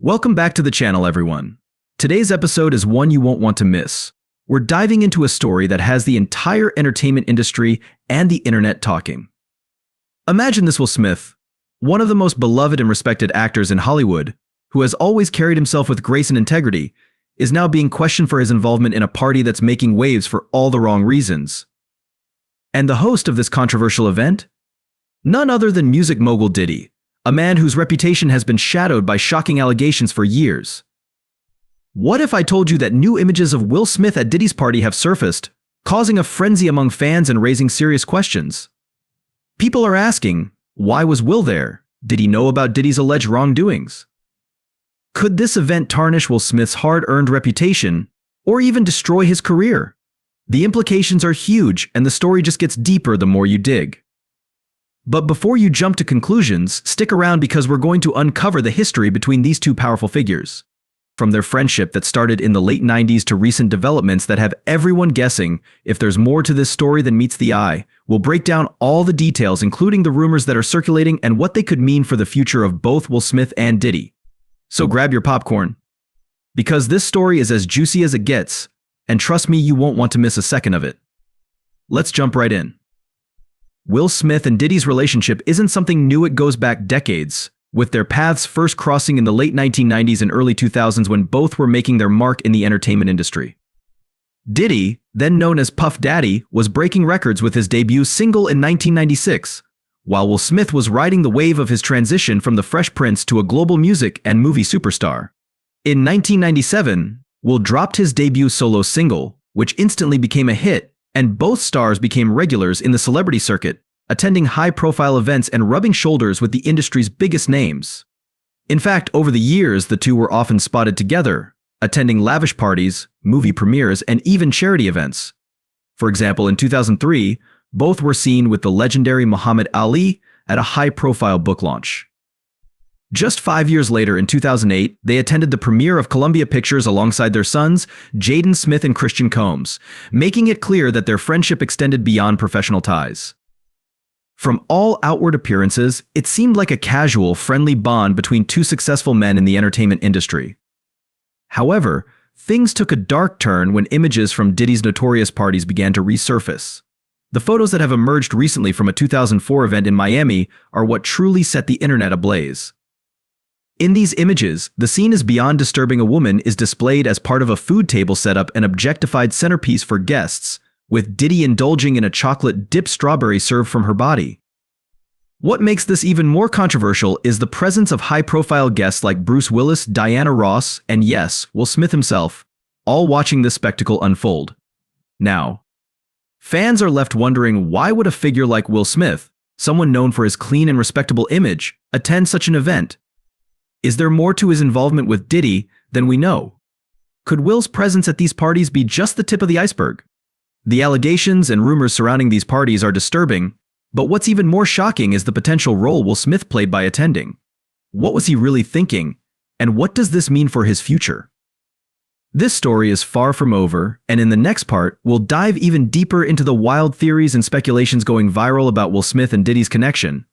Welcome back to the channel, everyone. Today's episode is one you won't want to miss. We're diving into a story that has the entire entertainment industry and the internet talking. Imagine this: Will Smith, one of the most beloved and respected actors in Hollywood, who has always carried himself with grace and integrity, is now being questioned for his involvement in a party that's making waves for all the wrong reasons. And the host of this controversial event? None other than music mogul Diddy, a man whose reputation has been shadowed by shocking allegations for years. What if I told you that new images of Will Smith at Diddy's party have surfaced, causing a frenzy among fans and raising serious questions? People are asking, why was Will there? Did he know about Diddy's alleged wrongdoings? Could this event tarnish Will Smith's hard-earned reputation, or even destroy his career? The implications are huge, and the story just gets deeper the more you dig. But before you jump to conclusions, stick around because we're going to uncover the history between these two powerful figures. From their friendship that started in the late 90s to recent developments that have everyone guessing if there's more to this story than meets the eye, we'll break down all the details, including the rumors that are circulating and what they could mean for the future of both Will Smith and Diddy. So grab your popcorn, because this story is as juicy as it gets, and trust me, you won't want to miss a second of it. Let's jump right in. Will Smith and Diddy's relationship isn't something new. It goes back decades, with their paths first crossing in the late 1990s and early 2000s when both were making their mark in the entertainment industry. Diddy, then known as Puff Daddy, was breaking records with his debut single in 1996, while Will Smith was riding the wave of his transition from the Fresh Prince to a global music and movie superstar. In 1997, Will dropped his debut solo single, which instantly became a hit, and both stars became regulars in the celebrity circuit, attending high-profile events and rubbing shoulders with the industry's biggest names. In fact, over the years, the two were often spotted together, attending lavish parties, movie premieres, and even charity events. For example, in 2003, both were seen with the legendary Muhammad Ali at a high-profile book launch. Just 5 years later, in 2008, they attended the premiere of Columbia Pictures alongside their sons, Jaden Smith and Christian Combs, making it clear that their friendship extended beyond professional ties. From all outward appearances, it seemed like a casual, friendly bond between two successful men in the entertainment industry. However, things took a dark turn when images from Diddy's notorious parties began to resurface. The photos that have emerged recently from a 2004 event in Miami are what truly set the internet ablaze. In these images, the scene is beyond disturbing. A woman is displayed as part of a food table setup, an objectified centerpiece for guests, with Diddy indulging in a chocolate-dipped strawberry served from her body. What makes this even more controversial is the presence of high-profile guests like Bruce Willis, Diana Ross, and yes, Will Smith himself, all watching this spectacle unfold. Now, fans are left wondering, why would a figure like Will Smith, someone known for his clean and respectable image, attend such an event? Is there more to his involvement with Diddy than we know? Could Will's presence at these parties be just the tip of the iceberg? The allegations and rumors surrounding these parties are disturbing, but what's even more shocking is the potential role Will Smith played by attending. What was he really thinking, and what does this mean for his future? This story is far from over, and in the next part, we'll dive even deeper into the wild theories and speculations going viral about Will Smith and Diddy's connection.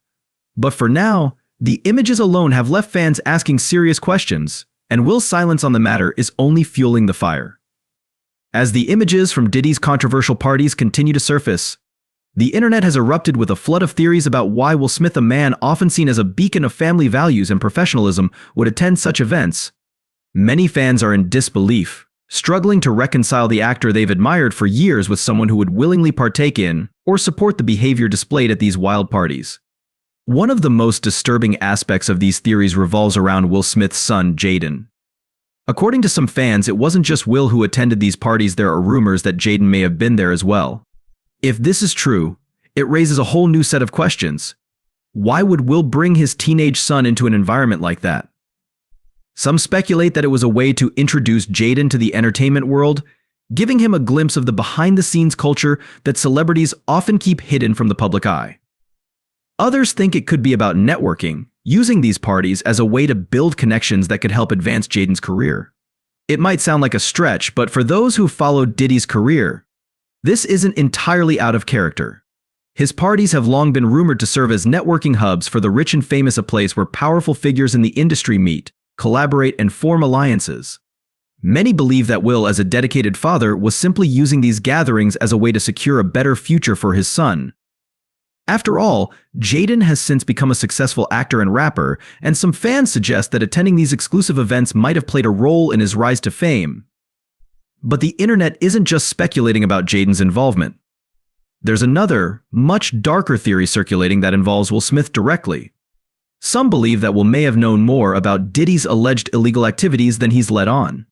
But for now, the images alone have left fans asking serious questions, and Will's silence on the matter is only fueling the fire. As the images from Diddy's controversial parties continue to surface, the internet has erupted with a flood of theories about why Will Smith, a man often seen as a beacon of family values and professionalism, would attend such events. Many fans are in disbelief, struggling to reconcile the actor they've admired for years with someone who would willingly partake in or support the behavior displayed at these wild parties. One of the most disturbing aspects of these theories revolves around Will Smith's son, Jaden. According to some fans, it wasn't just Will who attended these parties. There are rumors that Jaden may have been there as well. If this is true, it raises a whole new set of questions. Why would Will bring his teenage son into an environment like that? Some speculate that it was a way to introduce Jaden to the entertainment world, giving him a glimpse of the behind-the-scenes culture that celebrities often keep hidden from the public eye. Others think it could be about networking, using these parties as a way to build connections that could help advance Jaden's career. It might sound like a stretch, but for those who followed Diddy's career, this isn't entirely out of character. His parties have long been rumored to serve as networking hubs for the rich and famous, a place where powerful figures in the industry meet, collaborate, and form alliances. Many believe that Will, as a dedicated father, was simply using these gatherings as a way to secure a better future for his son. After all, Jaden has since become a successful actor and rapper, and some fans suggest that attending these exclusive events might have played a role in his rise to fame. But the internet isn't just speculating about Jaden's involvement. There's another, much darker theory circulating that involves Will Smith directly. Some believe that Will may have known more about Diddy's alleged illegal activities than he's let on.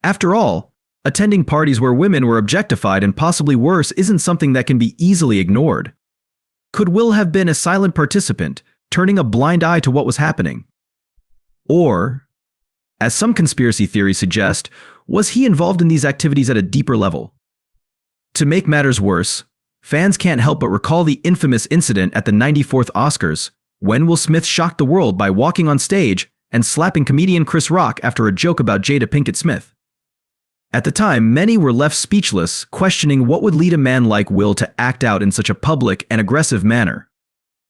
After all, attending parties where women were objectified and possibly worse isn't something that can be easily ignored. Could Will have been a silent participant, turning a blind eye to what was happening? Or, as some conspiracy theories suggest, was he involved in these activities at a deeper level? To make matters worse, fans can't help but recall the infamous incident at the 94th Oscars, when Will Smith shocked the world by walking on stage and slapping comedian Chris Rock after a joke about Jada Pinkett Smith. At the time, many were left speechless, questioning what would lead a man like Will to act out in such a public and aggressive manner.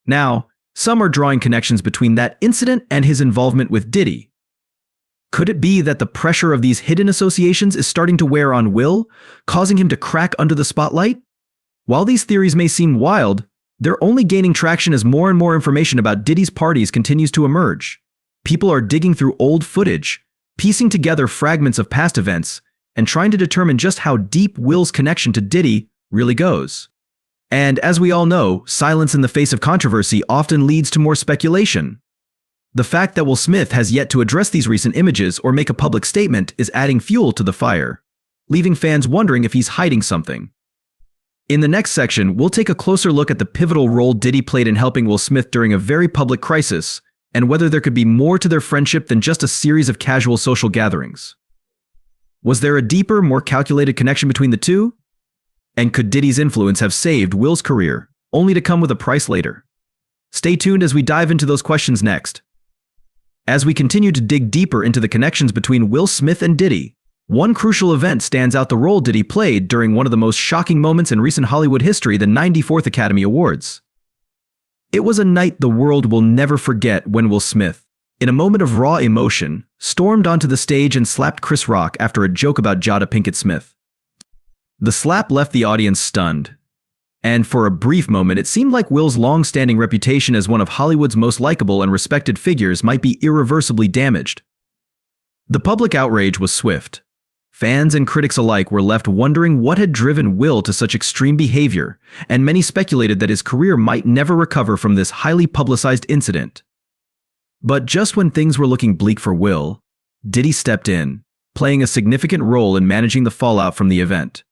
Now, some are drawing connections between that incident and his involvement with Diddy. Could it be that the pressure of these hidden associations is starting to wear on Will, causing him to crack under the spotlight? While these theories may seem wild, they're only gaining traction as more and more information about Diddy's parties continues to emerge. People are digging through old footage, piecing together fragments of past events, and trying to determine just how deep Will's connection to Diddy really goes. And as we all know, silence in the face of controversy often leads to more speculation. The fact that Will Smith has yet to address these recent images or make a public statement is adding fuel to the fire, leaving fans wondering if he's hiding something. In the next section, we'll take a closer look at the pivotal role Diddy played in helping Will Smith during a very public crisis, and whether there could be more to their friendship than just a series of casual social gatherings. Was there a deeper, more calculated connection between the two? And could Diddy's influence have saved Will's career, only to come with a price later? Stay tuned as we dive into those questions next. As we continue to dig deeper into the connections between Will Smith and Diddy, one crucial event stands out: the role Diddy played during one of the most shocking moments in recent Hollywood history, the 94th Academy Awards. It was a night the world will never forget when Will Smith, in a moment of raw emotion, stormed onto the stage and slapped Chris Rock after a joke about Jada Pinkett Smith. The slap left the audience stunned, and for a brief moment it seemed like Will's long-standing reputation as one of Hollywood's most likable and respected figures might be irreversibly damaged. The public outrage was swift. Fans and critics alike were left wondering what had driven Will to such extreme behavior, and many speculated that his career might never recover from this highly publicized incident. But just when things were looking bleak for Will, Diddy stepped in, playing a significant role in managing the fallout from the event.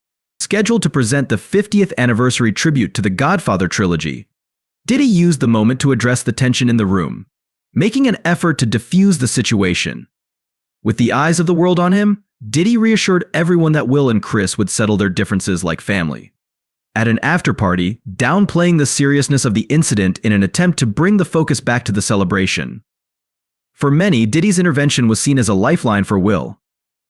Scheduled to present the 50th anniversary tribute to the Godfather trilogy, Diddy used the moment to address the tension in the room, making an effort to diffuse the situation. With the eyes of the world on him, Diddy reassured everyone that Will and Chris would settle their differences like family. At an after-party, downplaying the seriousness of the incident in an attempt to bring the focus back to the celebration. For many, Diddy's intervention was seen as a lifeline for Will.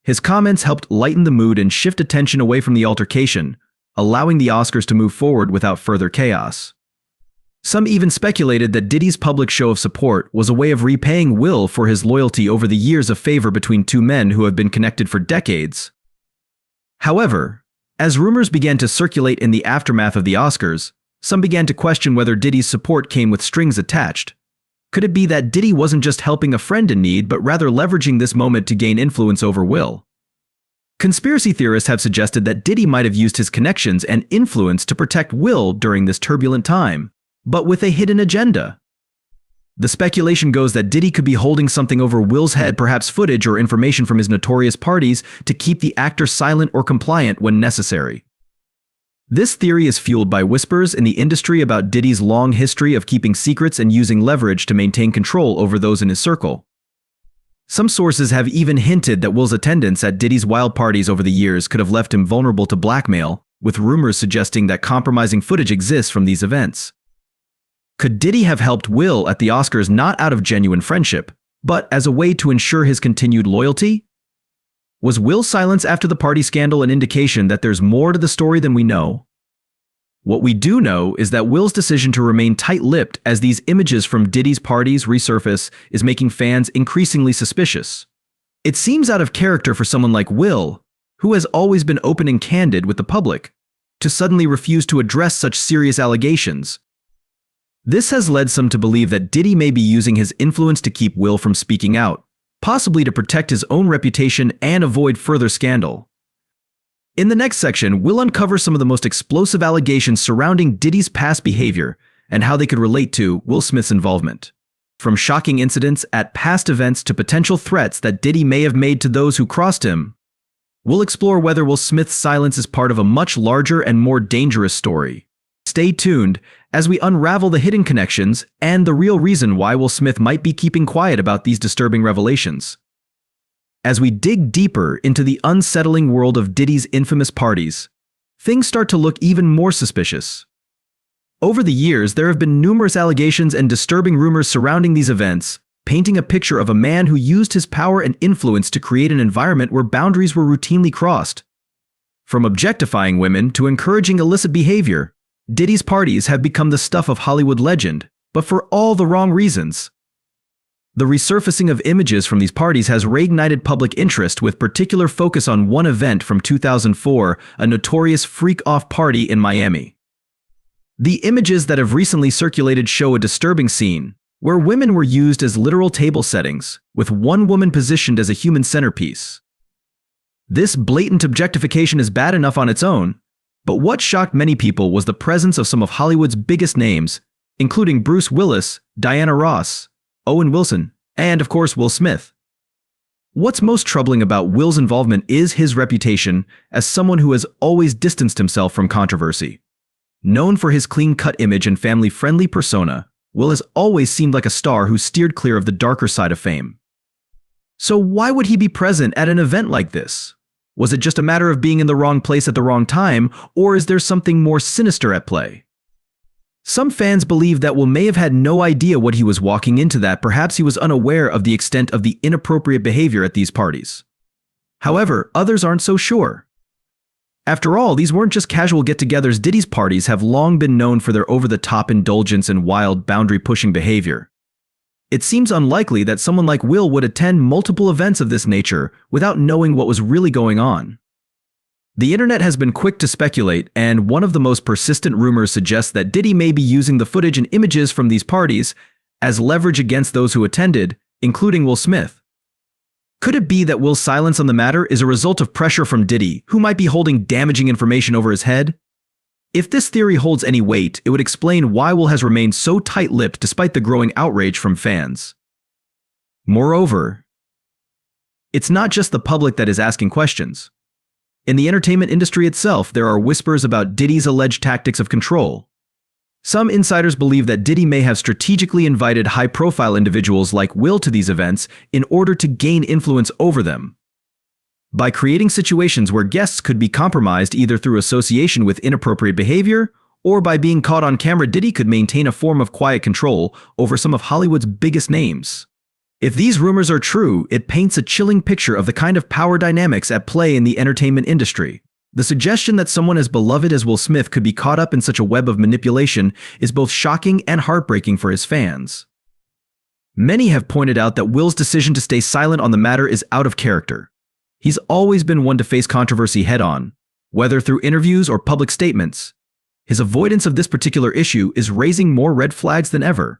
His comments helped lighten the mood and shift attention away from the altercation, allowing the Oscars to move forward without further chaos. Some even speculated that Diddy's public show of support was a way of repaying Will for his loyalty over the years of favor between two men who have been connected for decades. However, as rumors began to circulate in the aftermath of the Oscars, some began to question whether Diddy's support came with strings attached. Could it be that Diddy wasn't just helping a friend in need, but rather leveraging this moment to gain influence over Will? Conspiracy theorists have suggested that Diddy might have used his connections and influence to protect Will during this turbulent time, but with a hidden agenda. The speculation goes that Diddy could be holding something over Will's head, perhaps footage or information from his notorious parties, to keep the actor silent or compliant when necessary. This theory is fueled by whispers in the industry about Diddy's long history of keeping secrets and using leverage to maintain control over those in his circle. Some sources have even hinted that Will's attendance at Diddy's wild parties over the years could have left him vulnerable to blackmail, with rumors suggesting that compromising footage exists from these events. Could Diddy have helped Will at the Oscars not out of genuine friendship, but as a way to ensure his continued loyalty? Was Will's silence after the party scandal an indication that there's more to the story than we know? What we do know is that Will's decision to remain tight-lipped as these images from Diddy's parties resurface is making fans increasingly suspicious. It seems out of character for someone like Will, who has always been open and candid with the public, to suddenly refuse to address such serious allegations. This has led some to believe that Diddy may be using his influence to keep Will from speaking out, possibly to protect his own reputation and avoid further scandal. In the next section, we'll uncover some of the most explosive allegations surrounding Diddy's past behavior and how they could relate to Will Smith's involvement. From shocking incidents at past events to potential threats that Diddy may have made to those who crossed him, we'll explore whether Will Smith's silence is part of a much larger and more dangerous story. Stay tuned as we unravel the hidden connections and the real reason why Will Smith might be keeping quiet about these disturbing revelations. As we dig deeper into the unsettling world of Diddy's infamous parties, things start to look even more suspicious. Over the years, there have been numerous allegations and disturbing rumors surrounding these events, painting a picture of a man who used his power and influence to create an environment where boundaries were routinely crossed. From objectifying women to encouraging illicit behavior, Diddy's parties have become the stuff of Hollywood legend, but for all the wrong reasons. The resurfacing of images from these parties has reignited public interest with particular focus on one event from 2004, a notorious freak-off party in Miami. The images that have recently circulated show a disturbing scene, where women were used as literal table settings, with one woman positioned as a human centerpiece. This blatant objectification is bad enough on its own, but what shocked many people was the presence of some of Hollywood's biggest names, including Bruce Willis, Diana Ross, Owen Wilson, and of course Will Smith. What's most troubling about Will's involvement is his reputation as someone who has always distanced himself from controversy. Known for his clean-cut image and family-friendly persona, Will has always seemed like a star who steered clear of the darker side of fame. So why would he be present at an event like this? Was it just a matter of being in the wrong place at the wrong time, or is there something more sinister at play? Some fans believe that Will may have had no idea what he was walking into, that perhaps he was unaware of the extent of the inappropriate behavior at these parties. However, others aren't so sure. After all, these weren't just casual get-togethers. Diddy's parties have long been known for their over-the-top indulgence and wild, boundary-pushing behavior. It seems unlikely that someone like Will would attend multiple events of this nature without knowing what was really going on. The internet has been quick to speculate, and one of the most persistent rumors suggests that Diddy may be using the footage and images from these parties as leverage against those who attended, including Will Smith. Could it be that Will's silence on the matter is a result of pressure from Diddy, who might be holding damaging information over his head? If this theory holds any weight, it would explain why Will has remained so tight-lipped despite the growing outrage from fans. Moreover, it's not just the public that is asking questions. In the entertainment industry itself, there are whispers about Diddy's alleged tactics of control. Some insiders believe that Diddy may have strategically invited high-profile individuals like Will to these events in order to gain influence over them. By creating situations where guests could be compromised either through association with inappropriate behavior or by being caught on camera, Diddy could maintain a form of quiet control over some of Hollywood's biggest names. If these rumors are true, it paints a chilling picture of the kind of power dynamics at play in the entertainment industry. The suggestion that someone as beloved as Will Smith could be caught up in such a web of manipulation is both shocking and heartbreaking for his fans. Many have pointed out that Will's decision to stay silent on the matter is out of character. He's always been one to face controversy head-on, whether through interviews or public statements. His avoidance of this particular issue is raising more red flags than ever.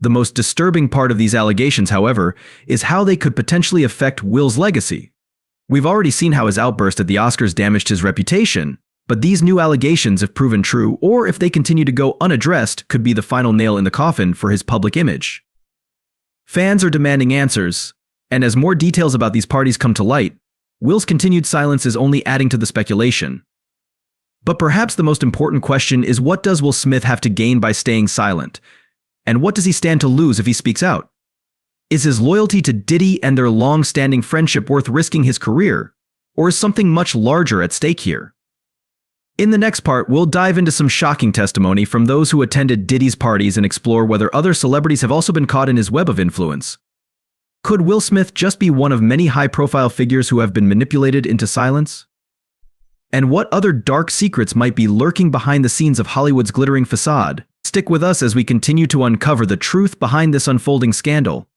The most disturbing part of these allegations, however, is how they could potentially affect Will's legacy. We've already seen how his outburst at the Oscars damaged his reputation, but these new allegations, if proven true, or if they continue to go unaddressed, could be the final nail in the coffin for his public image. Fans are demanding answers, and as more details about these parties come to light, Will's continued silence is only adding to the speculation. But perhaps the most important question is, what does Will Smith have to gain by staying silent? And what does he stand to lose if he speaks out? Is his loyalty to Diddy and their long-standing friendship worth risking his career? Or is something much larger at stake here? In the next part, we'll dive into some shocking testimony from those who attended Diddy's parties and explore whether other celebrities have also been caught in his web of influence. Could Will Smith just be one of many high-profile figures who have been manipulated into silence? And what other dark secrets might be lurking behind the scenes of Hollywood's glittering facade? Stick with us as we continue to uncover the truth behind this unfolding scandal.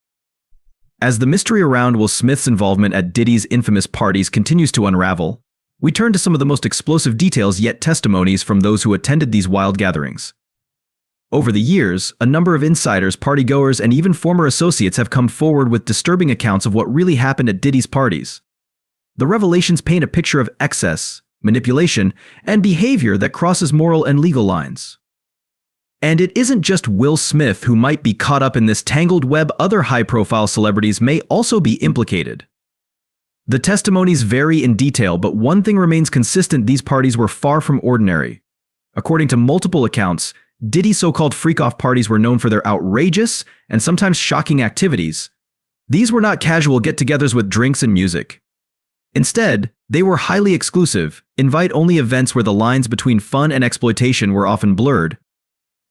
As the mystery around Will Smith's involvement at Diddy's infamous parties continues to unravel, we turn to some of the most explosive details yet testimonies from those who attended these wild gatherings. Over the years, a number of insiders, partygoers, and even former associates have come forward with disturbing accounts of what really happened at Diddy's parties. The revelations paint a picture of excess, manipulation, and behavior that crosses moral and legal lines. And it isn't just Will Smith who might be caught up in this tangled web. Other high-profile celebrities may also be implicated. The testimonies vary in detail, but one thing remains consistent: these parties were far from ordinary. According to multiple accounts, Diddy's so-called freak-off parties were known for their outrageous and sometimes shocking activities. These were not casual get-togethers with drinks and music. Instead, they were highly exclusive, invite-only events where the lines between fun and exploitation were often blurred.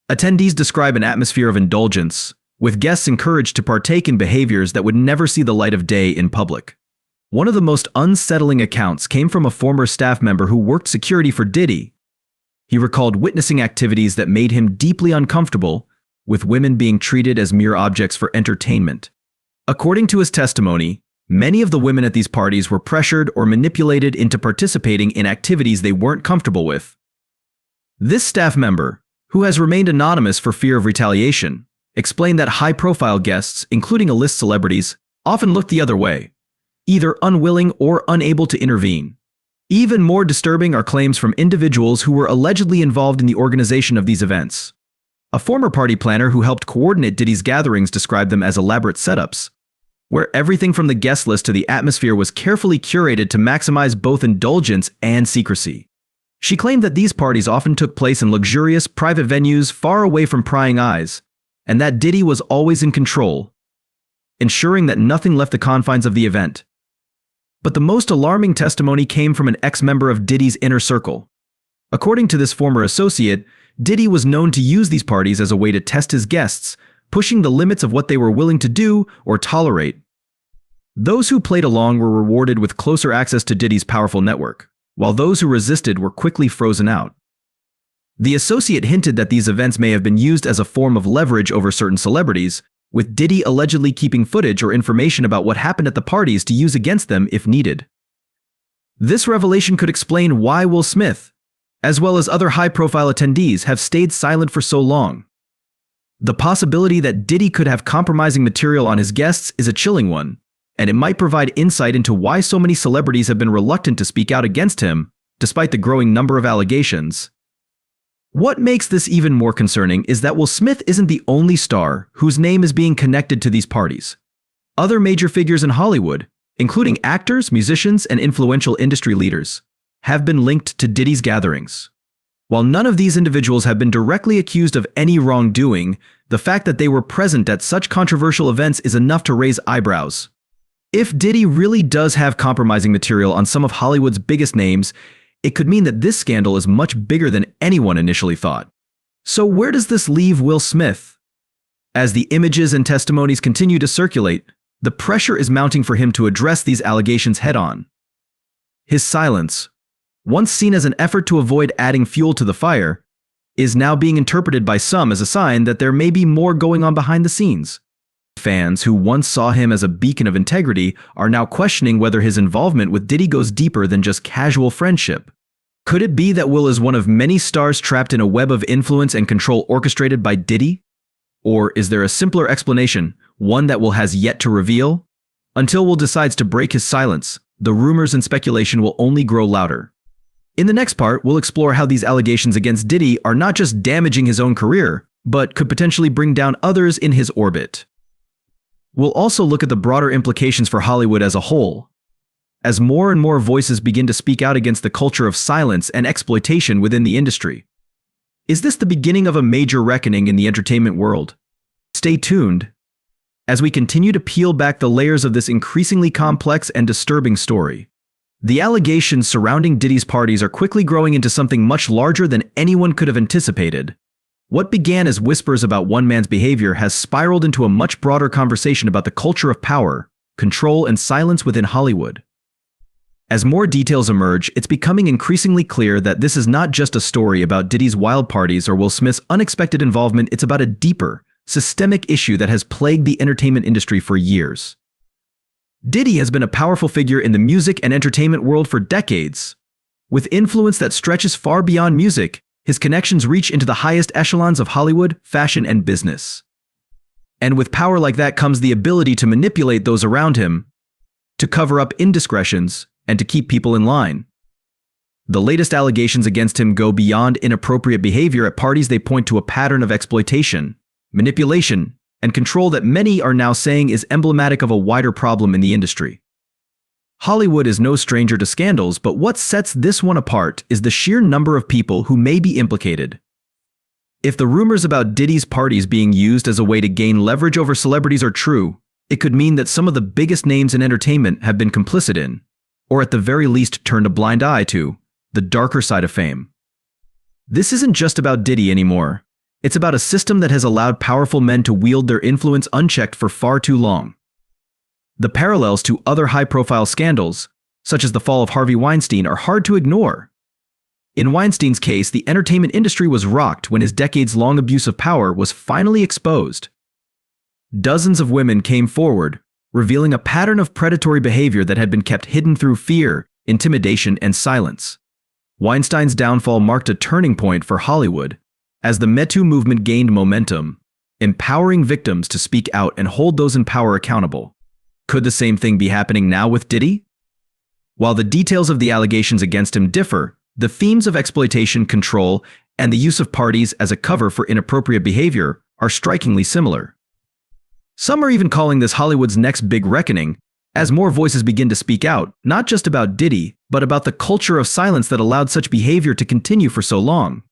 Attendees describe an atmosphere of indulgence, with guests encouraged to partake in behaviors that would never see the light of day in public. One of the most unsettling accounts came from a former staff member who worked security for Diddy. He recalled witnessing activities that made him deeply uncomfortable, with women being treated as mere objects for entertainment. According to his testimony, many of the women at these parties were pressured or manipulated into participating in activities they weren't comfortable with. This staff member, who has remained anonymous for fear of retaliation, explained that high-profile guests, including A-list celebrities, often looked the other way, either unwilling or unable to intervene. Even more disturbing are claims from individuals who were allegedly involved in the organization of these events. A former party planner who helped coordinate Diddy's gatherings described them as elaborate setups, where everything from the guest list to the atmosphere was carefully curated to maximize both indulgence and secrecy. She claimed that these parties often took place in luxurious, private venues far away from prying eyes, and that Diddy was always in control, ensuring that nothing left the confines of the event. But the most alarming testimony came from an ex-member of Diddy's inner circle. According to this former associate, Diddy was known to use these parties as a way to test his guests, pushing the limits of what they were willing to do or tolerate. Those who played along were rewarded with closer access to Diddy's powerful network, while those who resisted were quickly frozen out. The associate hinted that these events may have been used as a form of leverage over certain celebrities, with Diddy allegedly keeping footage or information about what happened at the parties to use against them if needed. This revelation could explain why Will Smith, as well as other high-profile attendees, have stayed silent for so long. The possibility that Diddy could have compromising material on his guests is a chilling one, and it might provide insight into why so many celebrities have been reluctant to speak out against him, despite the growing number of allegations. What makes this even more concerning is that Will Smith isn't the only star whose name is being connected to these parties. Other major figures in Hollywood, including actors, musicians, and influential industry leaders, have been linked to Diddy's gatherings. While none of these individuals have been directly accused of any wrongdoing, the fact that they were present at such controversial events is enough to raise eyebrows. If Diddy really does have compromising material on some of Hollywood's biggest names, it could mean that this scandal is much bigger than anyone initially thought. So where does this leave Will Smith? As the images and testimonies continue to circulate, the pressure is mounting for him to address these allegations head-on. His silence, once seen as an effort to avoid adding fuel to the fire, is now being interpreted by some as a sign that there may be more going on behind the scenes. Fans who once saw him as a beacon of integrity are now questioning whether his involvement with Diddy goes deeper than just casual friendship. Could it be that Will is one of many stars trapped in a web of influence and control orchestrated by Diddy? Or is there a simpler explanation, one that Will has yet to reveal? Until Will decides to break his silence, the rumors and speculation will only grow louder. In the next part, we'll explore how these allegations against Diddy are not just damaging his own career, but could potentially bring down others in his orbit. We'll also look at the broader implications for Hollywood as a whole, as more and more voices begin to speak out against the culture of silence and exploitation within the industry. Is this the beginning of a major reckoning in the entertainment world? Stay tuned as we continue to peel back the layers of this increasingly complex and disturbing story. The allegations surrounding Diddy's parties are quickly growing into something much larger than anyone could have anticipated. What began as whispers about one man's behavior has spiraled into a much broader conversation about the culture of power, control, and silence within Hollywood. As more details emerge, it's becoming increasingly clear that this is not just a story about Diddy's wild parties or Will Smith's unexpected involvement, it's about a deeper, systemic issue that has plagued the entertainment industry for years. Diddy has been a powerful figure in the music and entertainment world for decades. With influence that stretches far beyond music, his connections reach into the highest echelons of Hollywood, fashion, and business. And with power like that comes the ability to manipulate those around him, to cover up indiscretions, and to keep people in line. The latest allegations against him go beyond inappropriate behavior at parties. They point to a pattern of exploitation, manipulation, and control that many are now saying is emblematic of a wider problem in the industry. Hollywood is no stranger to scandals, but what sets this one apart is the sheer number of people who may be implicated. If the rumors about Diddy's parties being used as a way to gain leverage over celebrities are true, it could mean that some of the biggest names in entertainment have been complicit in, or at the very least turned a blind eye to, the darker side of fame. This isn't just about Diddy anymore. It's about a system that has allowed powerful men to wield their influence unchecked for far too long. The parallels to other high-profile scandals, such as the fall of Harvey Weinstein, are hard to ignore. In Weinstein's case, the entertainment industry was rocked when his decades-long abuse of power was finally exposed. Dozens of women came forward, revealing a pattern of predatory behavior that had been kept hidden through fear, intimidation, and silence. Weinstein's downfall marked a turning point for Hollywood, as the Me Too movement gained momentum, empowering victims to speak out and hold those in power accountable. Could the same thing be happening now with Diddy? While the details of the allegations against him differ, the themes of exploitation, control, and the use of parties as a cover for inappropriate behavior are strikingly similar. Some are even calling this Hollywood's next big reckoning, as more voices begin to speak out, not just about Diddy, but about the culture of silence that allowed such behavior to continue for so long.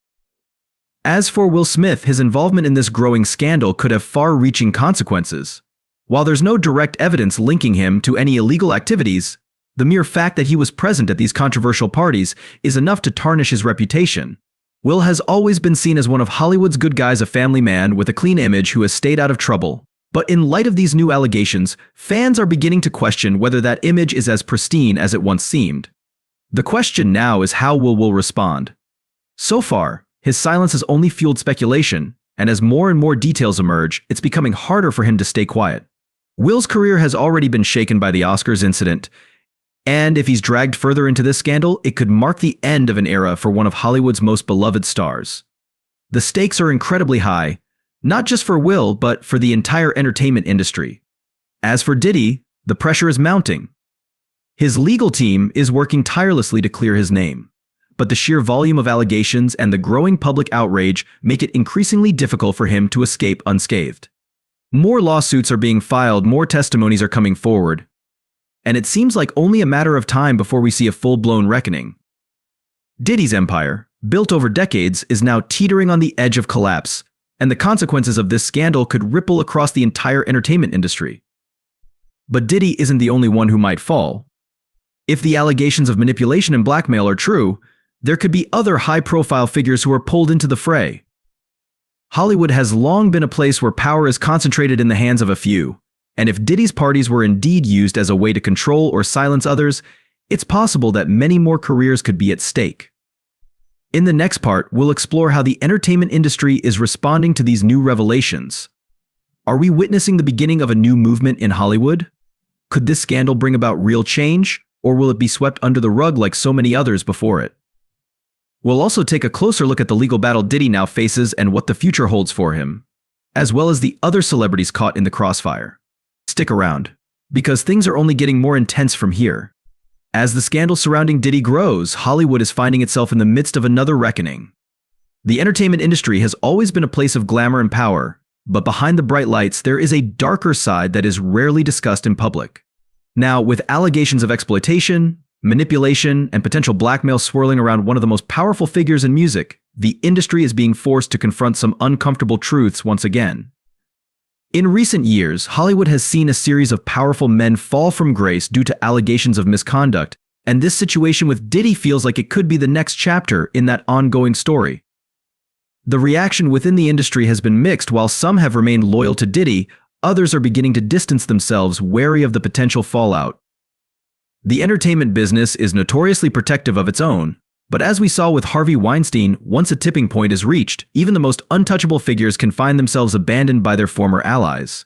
As for Will Smith, his involvement in this growing scandal could have far-reaching consequences. While there's no direct evidence linking him to any illegal activities, the mere fact that he was present at these controversial parties is enough to tarnish his reputation. Will has always been seen as one of Hollywood's good guys, a family man with a clean image who has stayed out of trouble. But in light of these new allegations, fans are beginning to question whether that image is as pristine as it once seemed. The question now is how Will respond. So far, his silence has only fueled speculation, and as more and more details emerge, it's becoming harder for him to stay quiet. Will's career has already been shaken by the Oscars incident, and if he's dragged further into this scandal, it could mark the end of an era for one of Hollywood's most beloved stars. The stakes are incredibly high, not just for Will, but for the entire entertainment industry. As for Diddy, the pressure is mounting. His legal team is working tirelessly to clear his name, but the sheer volume of allegations and the growing public outrage make it increasingly difficult for him to escape unscathed. More lawsuits are being filed, more testimonies are coming forward, and it seems like only a matter of time before we see a full-blown reckoning. Diddy's empire, built over decades, is now teetering on the edge of collapse, and the consequences of this scandal could ripple across the entire entertainment industry. But Diddy isn't the only one who might fall. If the allegations of manipulation and blackmail are true, there could be other high-profile figures who are pulled into the fray. Hollywood has long been a place where power is concentrated in the hands of a few, and if Diddy's parties were indeed used as a way to control or silence others, it's possible that many more careers could be at stake. In the next part, we'll explore how the entertainment industry is responding to these new revelations. Are we witnessing the beginning of a new movement in Hollywood? Could this scandal bring about real change, or will it be swept under the rug like so many others before it? We'll also take a closer look at the legal battle Diddy now faces and what the future holds for him, as well as the other celebrities caught in the crossfire. Stick around, because things are only getting more intense from here. As the scandal surrounding Diddy grows, Hollywood is finding itself in the midst of another reckoning. The entertainment industry has always been a place of glamour and power, but behind the bright lights, there is a darker side that is rarely discussed in public. Now, with allegations of exploitation, manipulation, and potential blackmail swirling around one of the most powerful figures in music, the industry is being forced to confront some uncomfortable truths once again. In recent years, Hollywood has seen a series of powerful men fall from grace due to allegations of misconduct, and this situation with Diddy feels like it could be the next chapter in that ongoing story. The reaction within the industry has been mixed. While some have remained loyal to Diddy, others are beginning to distance themselves, wary of the potential fallout. The entertainment business is notoriously protective of its own, but as we saw with Harvey Weinstein, once a tipping point is reached, even the most untouchable figures can find themselves abandoned by their former allies.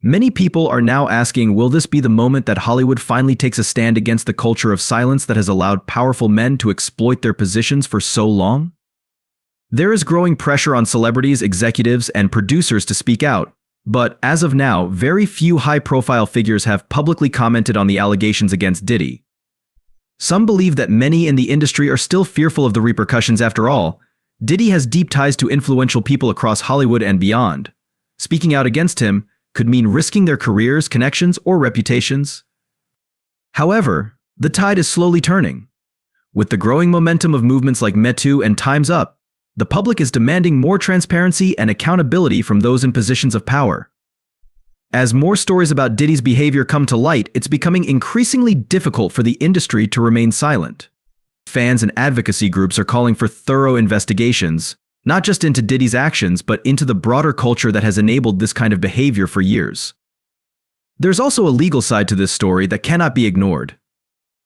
Many people are now asking, will this be the moment that Hollywood finally takes a stand against the culture of silence that has allowed powerful men to exploit their positions for so long? There is growing pressure on celebrities, executives, and producers to speak out, but as of now, very few high-profile figures have publicly commented on the allegations against Diddy. Some believe that many in the industry are still fearful of the repercussions. After all, Diddy has deep ties to influential people across Hollywood and beyond. Speaking out against him could mean risking their careers, connections, or reputations. However, the tide is slowly turning. With the growing momentum of movements like Me Too and Time's Up, the public is demanding more transparency and accountability from those in positions of power. As more stories about Diddy's behavior come to light, it's becoming increasingly difficult for the industry to remain silent. Fans and advocacy groups are calling for thorough investigations, not just into Diddy's actions, but into the broader culture that has enabled this kind of behavior for years. There's also a legal side to this story that cannot be ignored.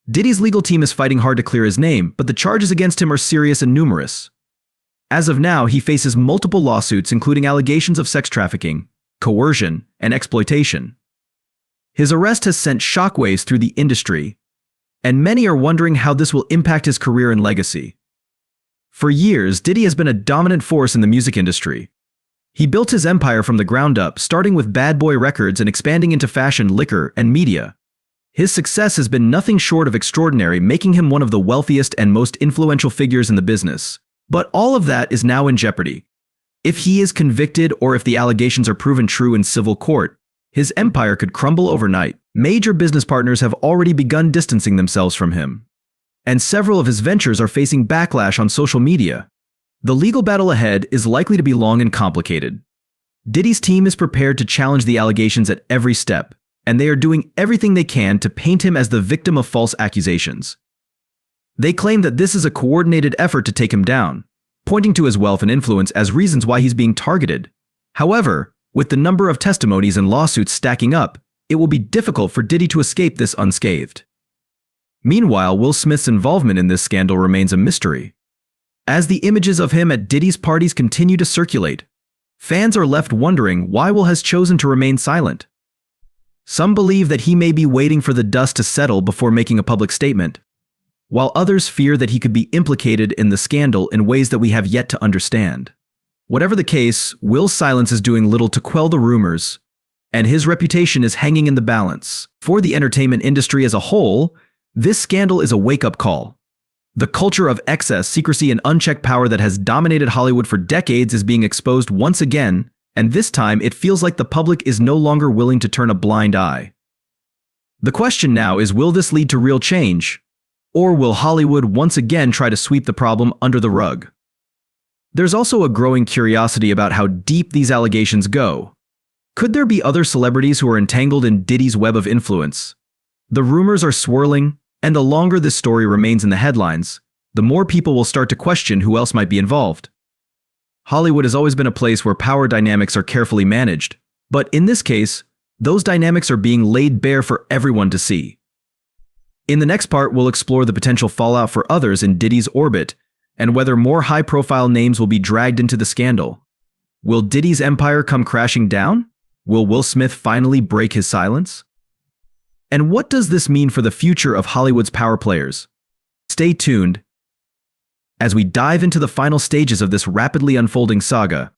Diddy's legal team is fighting hard to clear his name, but the charges against him are serious and numerous. As of now, he faces multiple lawsuits, including allegations of sex trafficking, coercion, and exploitation. His arrest has sent shockwaves through the industry, and many are wondering how this will impact his career and legacy. For years, Diddy has been a dominant force in the music industry. He built his empire from the ground up, starting with Bad Boy Records and expanding into fashion, liquor, and media. His success has been nothing short of extraordinary, making him one of the wealthiest and most influential figures in the business. But all of that is now in jeopardy. If he is convicted or if the allegations are proven true in civil court, his empire could crumble overnight. Major business partners have already begun distancing themselves from him, and several of his ventures are facing backlash on social media. The legal battle ahead is likely to be long and complicated. Diddy's team is prepared to challenge the allegations at every step, and they are doing everything they can to paint him as the victim of false accusations. They claim that this is a coordinated effort to take him down, pointing to his wealth and influence as reasons why he's being targeted. However, with the number of testimonies and lawsuits stacking up, it will be difficult for Diddy to escape this unscathed. Meanwhile, Will Smith's involvement in this scandal remains a mystery. As the images of him at Diddy's parties continue to circulate, fans are left wondering why Will has chosen to remain silent. Some believe that he may be waiting for the dust to settle before making a public statement, while others fear that he could be implicated in the scandal in ways that we have yet to understand. Whatever the case, Will's silence is doing little to quell the rumors, and his reputation is hanging in the balance. For the entertainment industry as a whole, this scandal is a wake-up call. The culture of excess, secrecy, and unchecked power that has dominated Hollywood for decades is being exposed once again, and this time it feels like the public is no longer willing to turn a blind eye. The question now is, will this lead to real change? Or will Hollywood once again try to sweep the problem under the rug? There's also a growing curiosity about how deep these allegations go. Could there be other celebrities who are entangled in Diddy's web of influence? The rumors are swirling, and the longer this story remains in the headlines, the more people will start to question who else might be involved. Hollywood has always been a place where power dynamics are carefully managed, but in this case, those dynamics are being laid bare for everyone to see. In the next part, we'll explore the potential fallout for others in Diddy's orbit and whether more high-profile names will be dragged into the scandal. Will Diddy's empire come crashing down? Will Will Smith finally break his silence? And what does this mean for the future of Hollywood's power players? Stay tuned as we dive into the final stages of this rapidly unfolding saga.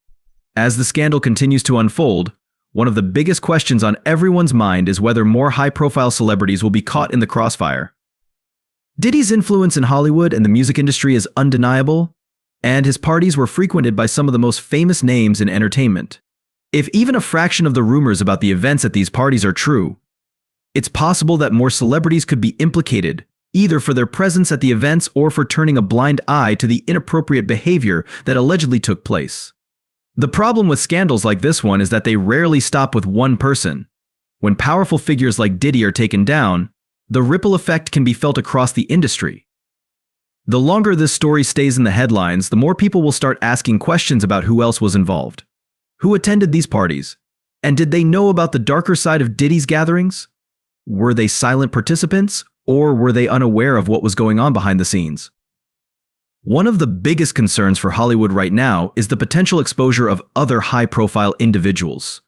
As the scandal continues to unfold, one of the biggest questions on everyone's mind is whether more high-profile celebrities will be caught in the crossfire. Diddy's influence in Hollywood and the music industry is undeniable, and his parties were frequented by some of the most famous names in entertainment. If even a fraction of the rumors about the events at these parties are true, it's possible that more celebrities could be implicated, either for their presence at the events or for turning a blind eye to the inappropriate behavior that allegedly took place. The problem with scandals like this one is that they rarely stop with one person. When powerful figures like Diddy are taken down, the ripple effect can be felt across the industry. The longer this story stays in the headlines, the more people will start asking questions about who else was involved. Who attended these parties? And did they know about the darker side of Diddy's gatherings? Were they silent participants, or were they unaware of what was going on behind the scenes? One of the biggest concerns for Hollywood right now is the potential exposure of other high-profile individuals.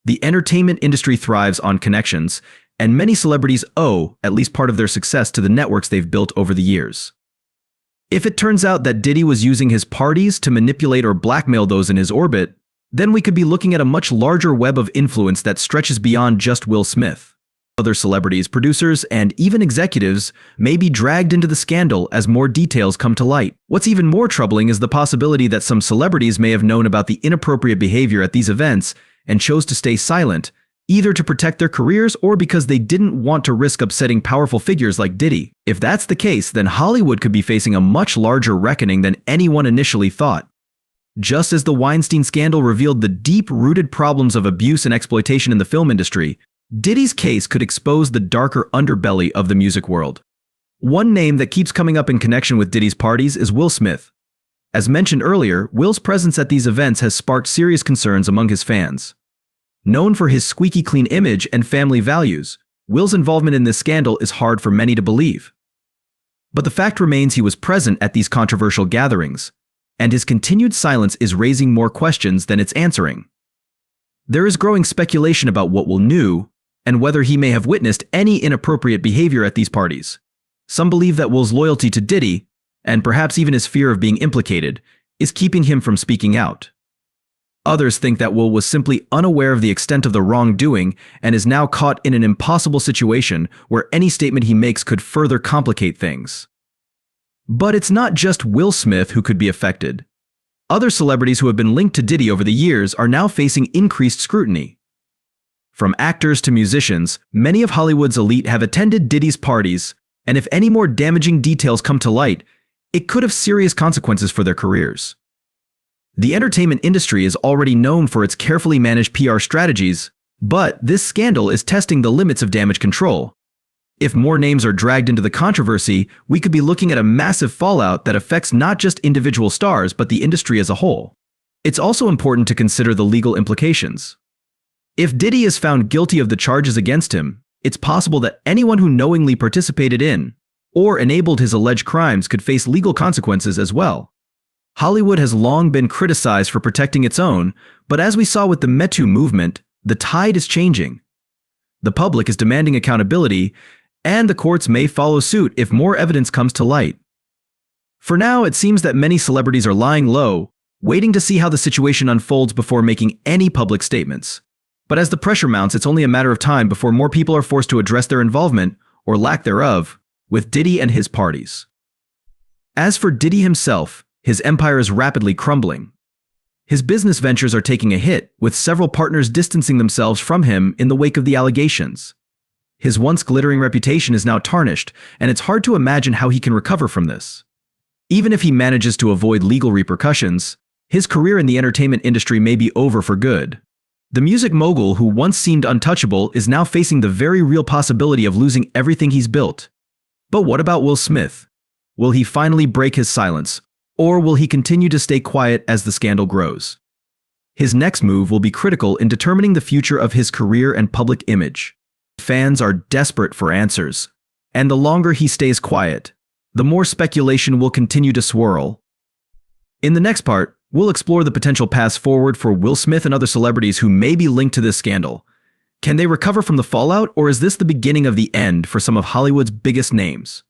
The entertainment industry thrives on connections, and many celebrities owe at least part of their success to the networks they've built over the years. If it turns out that Diddy was using his parties to manipulate or blackmail those in his orbit, then we could be looking at a much larger web of influence that stretches beyond just Will Smith. Other celebrities, producers, and even executives may be dragged into the scandal as more details come to light. What's even more troubling is the possibility that some celebrities may have known about the inappropriate behavior at these events and chose to stay silent, either to protect their careers or because they didn't want to risk upsetting powerful figures like Diddy. If that's the case, then Hollywood could be facing a much larger reckoning than anyone initially thought. Just as the Weinstein scandal revealed the deep-rooted problems of abuse and exploitation in the film industry, Diddy's case could expose the darker underbelly of the music world. One name that keeps coming up in connection with Diddy's parties is Will Smith. As mentioned earlier, Will's presence at these events has sparked serious concerns among his fans. Known for his squeaky clean image and family values, Will's involvement in this scandal is hard for many to believe. But the fact remains he was present at these controversial gatherings, and his continued silence is raising more questions than it's answering. There is growing speculation about what Will knew and whether he may have witnessed any inappropriate behavior at these parties. Some believe that Will's loyalty to Diddy, and perhaps even his fear of being implicated, is keeping him from speaking out. Others think that Will was simply unaware of the extent of the wrongdoing and is now caught in an impossible situation where any statement he makes could further complicate things. But it's not just Will Smith who could be affected. Other celebrities who have been linked to Diddy over the years are now facing increased scrutiny. From actors to musicians, many of Hollywood's elite have attended Diddy's parties, and if any more damaging details come to light, it could have serious consequences for their careers. The entertainment industry is already known for its carefully managed PR strategies, but this scandal is testing the limits of damage control. If more names are dragged into the controversy, we could be looking at a massive fallout that affects not just individual stars but the industry as a whole. It's also important to consider the legal implications. If Diddy is found guilty of the charges against him, it's possible that anyone who knowingly participated in or enabled his alleged crimes could face legal consequences as well. Hollywood has long been criticized for protecting its own, but as we saw with the Me Too movement, the tide is changing. The public is demanding accountability, and the courts may follow suit if more evidence comes to light. For now, it seems that many celebrities are lying low, waiting to see how the situation unfolds before making any public statements. But as the pressure mounts, it's only a matter of time before more people are forced to address their involvement, or lack thereof, with Diddy and his parties. As for Diddy himself, his empire is rapidly crumbling. His business ventures are taking a hit, with several partners distancing themselves from him in the wake of the allegations. His once glittering reputation is now tarnished, and it's hard to imagine how he can recover from this. Even if he manages to avoid legal repercussions, his career in the entertainment industry may be over for good. The music mogul who once seemed untouchable is now facing the very real possibility of losing everything he's built. But what about Will Smith? Will he finally break his silence, or will he continue to stay quiet as the scandal grows? His next move will be critical in determining the future of his career and public image. Fans are desperate for answers, and the longer he stays quiet, the more speculation will continue to swirl. In the next part, we'll explore the potential paths forward for Will Smith and other celebrities who may be linked to this scandal. Can they recover from the fallout, or is this the beginning of the end for some of Hollywood's biggest names?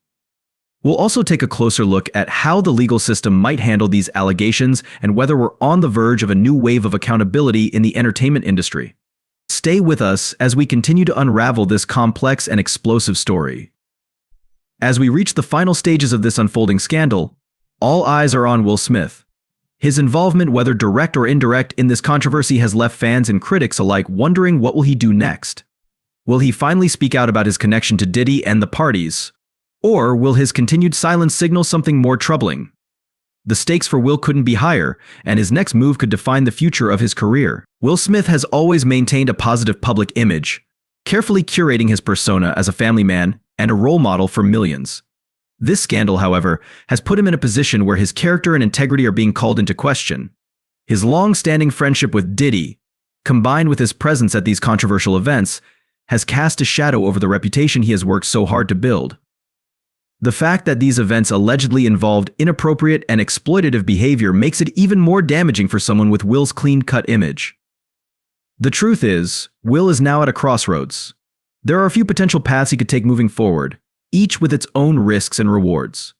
We'll also take a closer look at how the legal system might handle these allegations and whether we're on the verge of a new wave of accountability in the entertainment industry. Stay with us as we continue to unravel this complex and explosive story. As we reach the final stages of this unfolding scandal, all eyes are on Will Smith. His involvement, whether direct or indirect, in this controversy has left fans and critics alike wondering what will he do next. Will he finally speak out about his connection to Diddy and the parties? Or will his continued silence signal something more troubling? The stakes for Will couldn't be higher, and his next move could define the future of his career. Will Smith has always maintained a positive public image, carefully curating his persona as a family man and a role model for millions. This scandal, however, has put him in a position where his character and integrity are being called into question. His long-standing friendship with Diddy, combined with his presence at these controversial events, has cast a shadow over the reputation he has worked so hard to build. The fact that these events allegedly involved inappropriate and exploitative behavior makes it even more damaging for someone with Will's clean-cut image. The truth is, Will is now at a crossroads. There are a few potential paths he could take moving forward, each with its own risks and rewards.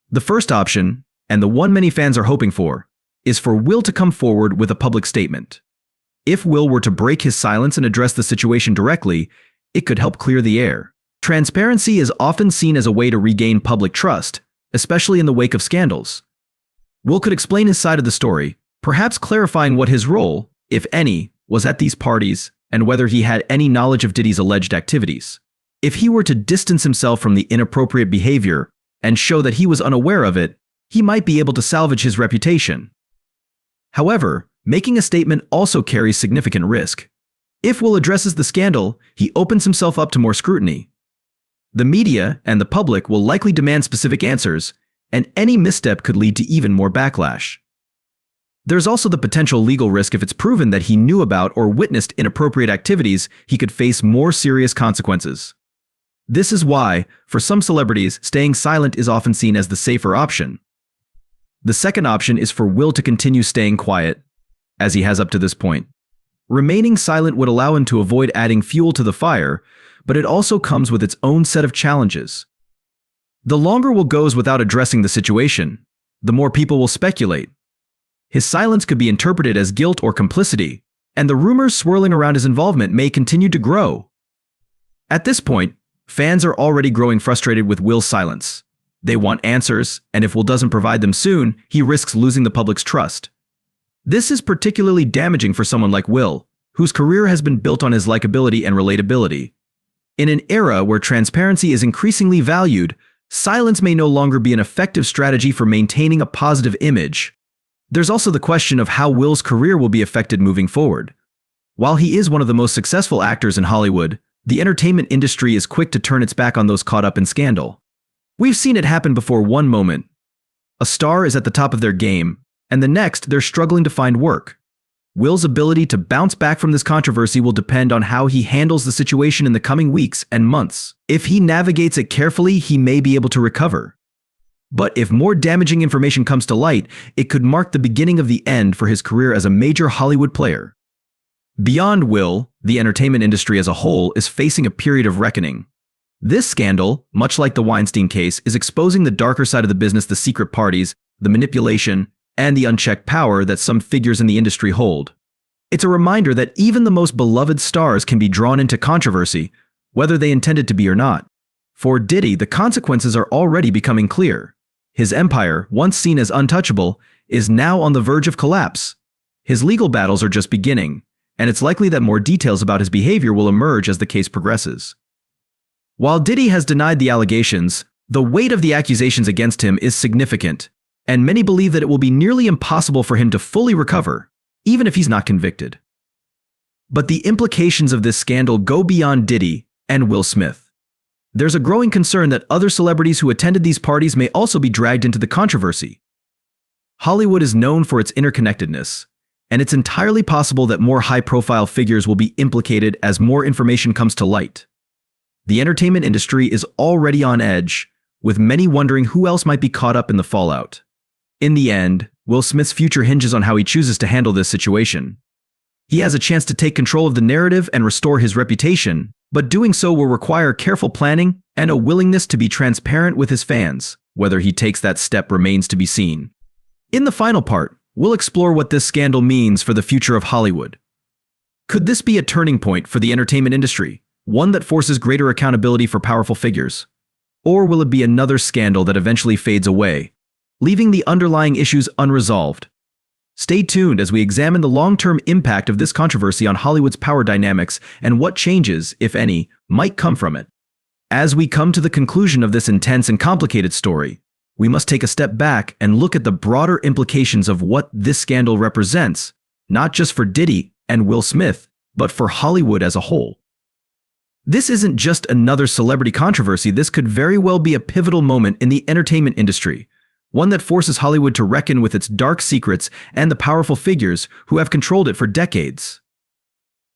The first option, and the one many fans are hoping for, is for Will to come forward with a public statement. If Will were to break his silence and address the situation directly, it could help clear the air. Transparency is often seen as a way to regain public trust, especially in the wake of scandals. Will could explain his side of the story, perhaps clarifying what his role, if any, was at these parties and whether he had any knowledge of Diddy's alleged activities. If he were to distance himself from the inappropriate behavior and show that he was unaware of it, he might be able to salvage his reputation. However, making a statement also carries significant risk. If Will addresses the scandal, he opens himself up to more scrutiny. The media and the public will likely demand specific answers, and any misstep could lead to even more backlash. There's also the potential legal risk if it's proven that he knew about or witnessed inappropriate activities. He could face more serious consequences. This is why, for some celebrities, staying silent is often seen as the safer option. The second option is for Will to continue staying quiet, as he has up to this point. Remaining silent would allow him to avoid adding fuel to the fire, but it also comes with its own set of challenges. The longer Will goes without addressing the situation, the more people will speculate. His silence could be interpreted as guilt or complicity, and the rumors swirling around his involvement may continue to grow. At this point, fans are already growing frustrated with Will's silence. They want answers, and if Will doesn't provide them soon, he risks losing the public's trust. This is particularly damaging for someone like Will, whose career has been built on his likability and relatability. In an era where transparency is increasingly valued, silence may no longer be an effective strategy for maintaining a positive image. There's also the question of how Will's career will be affected moving forward. While he is one of the most successful actors in Hollywood, the entertainment industry is quick to turn its back on those caught up in scandal. We've seen it happen before. One moment, a star is at the top of their game, and the next, they're struggling to find work. Will's ability to bounce back from this controversy will depend on how he handles the situation in the coming weeks and months. If he navigates it carefully, he may be able to recover. But if more damaging information comes to light, it could mark the beginning of the end for his career as a major Hollywood player. Beyond Will, the entertainment industry as a whole is facing a period of reckoning. This scandal, much like the Weinstein case, is exposing the darker side of the business, the secret parties, the manipulation, and the unchecked power that some figures in the industry hold. It's a reminder that even the most beloved stars can be drawn into controversy, whether they intended to be or not. For Diddy, the consequences are already becoming clear. His empire, once seen as untouchable, is now on the verge of collapse. His legal battles are just beginning, and it's likely that more details about his behavior will emerge as the case progresses. While Diddy has denied the allegations, the weight of the accusations against him is significant, and many believe that it will be nearly impossible for him to fully recover, even if he's not convicted. But the implications of this scandal go beyond Diddy and Will Smith. There's a growing concern that other celebrities who attended these parties may also be dragged into the controversy. Hollywood is known for its interconnectedness, and it's entirely possible that more high-profile figures will be implicated as more information comes to light. The entertainment industry is already on edge, with many wondering who else might be caught up in the fallout. In the end, Will Smith's future hinges on how he chooses to handle this situation. He has a chance to take control of the narrative and restore his reputation, but doing so will require careful planning and a willingness to be transparent with his fans. Whether he takes that step remains to be seen. In the final part, we'll explore what this scandal means for the future of Hollywood. Could this be a turning point for the entertainment industry, one that forces greater accountability for powerful figures? Or will it be another scandal that eventually fades away, leaving the underlying issues unresolved? Stay tuned as we examine the long-term impact of this controversy on Hollywood's power dynamics and what changes, if any, might come from it. As we come to the conclusion of this intense and complicated story, we must take a step back and look at the broader implications of what this scandal represents, not just for Diddy and Will Smith, but for Hollywood as a whole. This isn't just another celebrity controversy. This could very well be a pivotal moment in the entertainment industry, one that forces Hollywood to reckon with its dark secrets and the powerful figures who have controlled it for decades.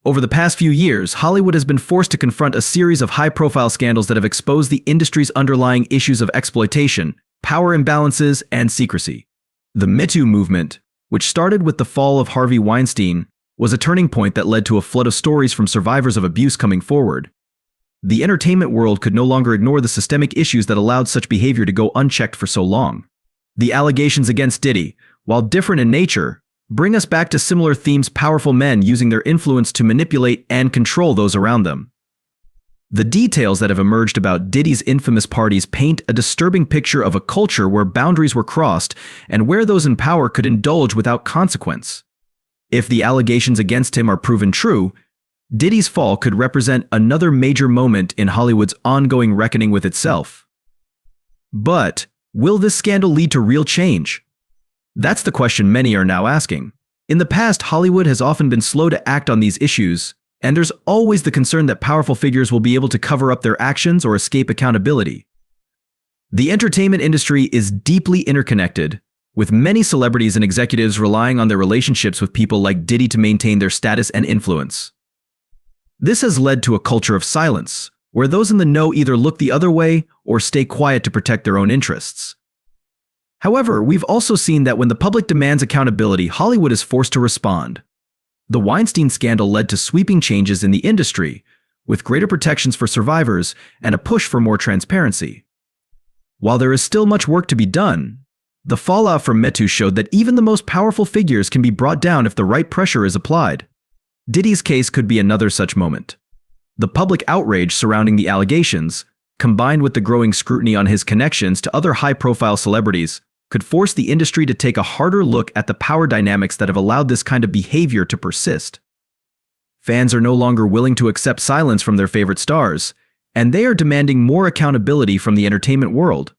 Over the past few years, Hollywood has been forced to confront a series of high-profile scandals that have exposed the industry's underlying issues of exploitation, power imbalances, and secrecy. The Me Too movement, which started with the fall of Harvey Weinstein, was a turning point that led to a flood of stories from survivors of abuse coming forward. The entertainment world could no longer ignore the systemic issues that allowed such behavior to go unchecked for so long. The allegations against Diddy, while different in nature, bring us back to similar themes: powerful men using their influence to manipulate and control those around them. The details that have emerged about Diddy's infamous parties paint a disturbing picture of a culture where boundaries were crossed and where those in power could indulge without consequence. If the allegations against him are proven true, Diddy's fall could represent another major moment in Hollywood's ongoing reckoning with itself. But will this scandal lead to real change? That's the question many are now asking. In the past, Hollywood has often been slow to act on these issues, and there's always the concern that powerful figures will be able to cover up their actions or escape accountability. The entertainment industry is deeply interconnected, with many celebrities and executives relying on their relationships with people like Diddy to maintain their status and influence. This has led to a culture of silence, where those in the know either look the other way or stay quiet to protect their own interests. However, we've also seen that when the public demands accountability, Hollywood is forced to respond. The Weinstein scandal led to sweeping changes in the industry, with greater protections for survivors and a push for more transparency. While there is still much work to be done, the fallout from Me Too showed that even the most powerful figures can be brought down if the right pressure is applied. Diddy's case could be another such moment. The public outrage surrounding the allegations, combined with the growing scrutiny on his connections to other high-profile celebrities, could force the industry to take a harder look at the power dynamics that have allowed this kind of behavior to persist. Fans are no longer willing to accept silence from their favorite stars, and they are demanding more accountability from the entertainment world.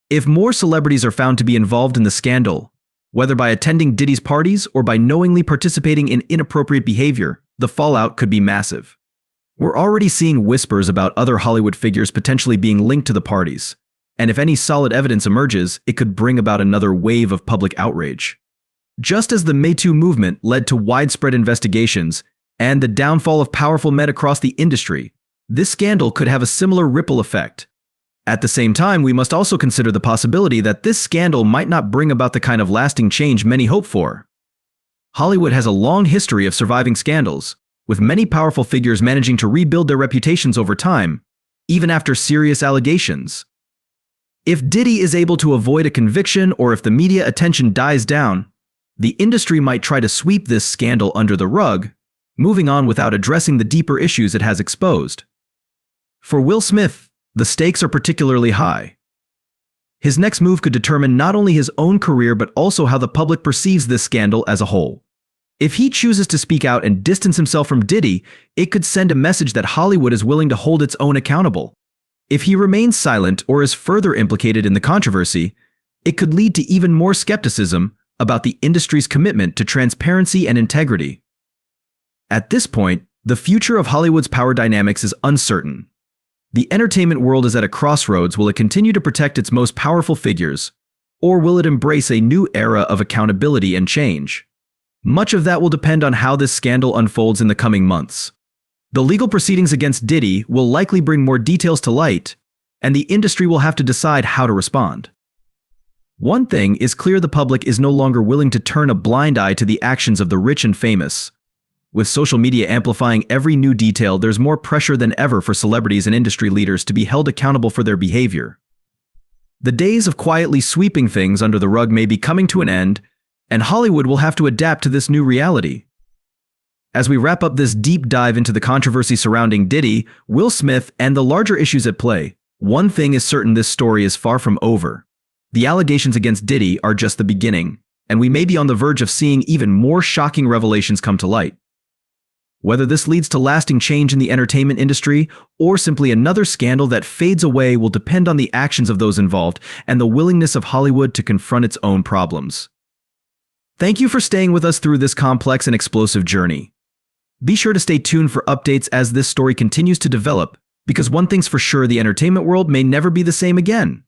If more celebrities are found to be involved in the scandal, whether by attending Diddy's parties or by knowingly participating in inappropriate behavior, the fallout could be massive. We're already seeing whispers about other Hollywood figures potentially being linked to the parties, and if any solid evidence emerges, it could bring about another wave of public outrage. Just as the Me Too movement led to widespread investigations and the downfall of powerful men across the industry, this scandal could have a similar ripple effect. At the same time, we must also consider the possibility that this scandal might not bring about the kind of lasting change many hope for. Hollywood has a long history of surviving scandals, with many powerful figures managing to rebuild their reputations over time, even after serious allegations. If Diddy is able to avoid a conviction or if the media attention dies down, the industry might try to sweep this scandal under the rug, moving on without addressing the deeper issues it has exposed. For Will Smith, the stakes are particularly high. His next move could determine not only his own career but also how the public perceives this scandal as a whole. If he chooses to speak out and distance himself from Diddy, it could send a message that Hollywood is willing to hold its own accountable. If he remains silent or is further implicated in the controversy, it could lead to even more skepticism about the industry's commitment to transparency and integrity. At this point, the future of Hollywood's power dynamics is uncertain. The entertainment world is at a crossroads. Will it continue to protect its most powerful figures, or will it embrace a new era of accountability and change? Much of that will depend on how this scandal unfolds in the coming months. The legal proceedings against Diddy will likely bring more details to light, and the industry will have to decide how to respond. One thing is clear: the public is no longer willing to turn a blind eye to the actions of the rich and famous. With social media amplifying every new detail, there's more pressure than ever for celebrities and industry leaders to be held accountable for their behavior. The days of quietly sweeping things under the rug may be coming to an end, and Hollywood will have to adapt to this new reality. As we wrap up this deep dive into the controversy surrounding Diddy, Will Smith, and the larger issues at play, one thing is certain: this story is far from over. The allegations against Diddy are just the beginning, and we may be on the verge of seeing even more shocking revelations come to light. Whether this leads to lasting change in the entertainment industry or simply another scandal that fades away will depend on the actions of those involved and the willingness of Hollywood to confront its own problems. Thank you for staying with us through this complex and explosive journey. Be sure to stay tuned for updates as this story continues to develop, because one thing's for sure: the entertainment world may never be the same again.